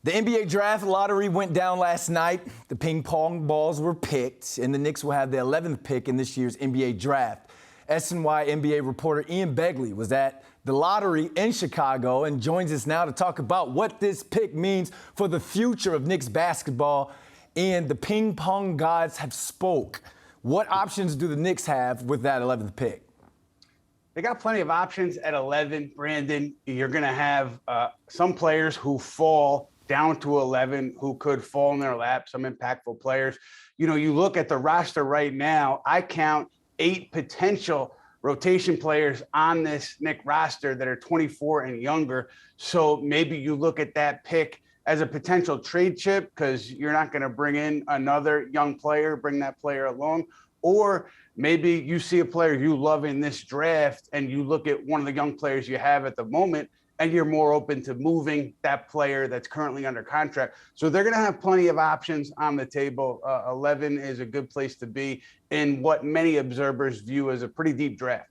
The NBA draft lottery went down last night. The ping pong balls were picked, and the Knicks will have the 11th pick in this year's NBA draft. SNY NBA reporter Ian Begley was at the lottery in Chicago and joins us now to talk about what this pick means for the future of Knicks basketball. And the ping pong gods have spoke. What options do the Knicks have with that 11th pick? They got plenty of options at 11, Brandon. You're going to have some players who fall down to 11 who could fall in their lap, some impactful players. You know, you look at the roster right now, I count 8 potential rotation players on this Knicks roster that are 24 and younger. So maybe you look at that pick as a potential trade chip because you're not going to bring in another young player, bring that player along. Or maybe you see a player you love in this draft and you look at one of the young players you have at the moment and you're more open to moving that player that's currently under contract. So they're going to have plenty of options on the table. 11 is a good place to be in what many observers view as a pretty deep draft.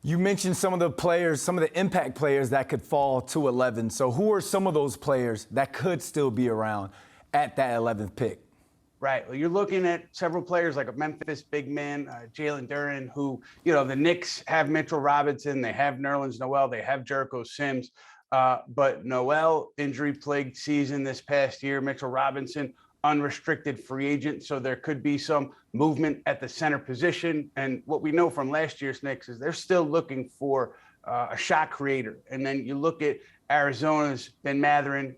You mentioned some of the players, some of the impact players that could fall to 11. So who are some of those players that could still be around at that 11th pick? Right. Well, you're looking at several players like a Memphis big man, Jalen Duren, who, you know, the Knicks have Mitchell Robinson, they have Nerlens Noel, they have Jericho Sims. But Noel, injury-plagued season this past year. Mitchell Robinson, unrestricted free agent. So there could be some movement at the center position. And what we know from last year's Knicks is they're still looking for a shot creator. And then you look at Arizona's Ben Mathurin,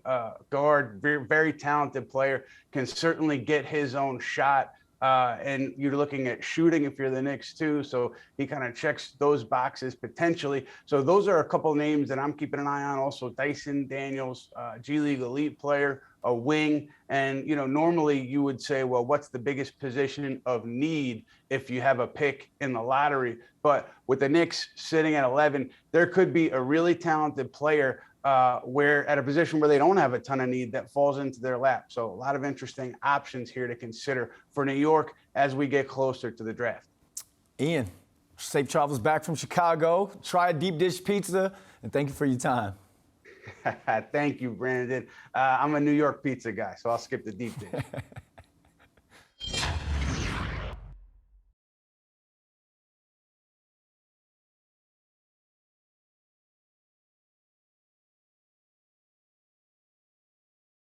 guard, very, very talented player, can certainly get his own shot. And you're looking at shooting if you're the Knicks too. So he kind of checks those boxes potentially. So those are a couple of names that I'm keeping an eye on. Also Dyson Daniels, G League elite player, a wing. And, you know, normally you would say, well, what's the biggest position of need if you have a pick in the lottery? But with the Knicks sitting at 11, there could be a really talented player where at a position where they don't have a ton of need that falls into their lap. So a lot of interesting options here to consider for New York as we get closer to the draft. Ian, safe travels back from Chicago. Try a deep dish pizza, and thank you for your time. Thank you, Brandon. I'm a New York pizza guy, so I'll skip the deep dish.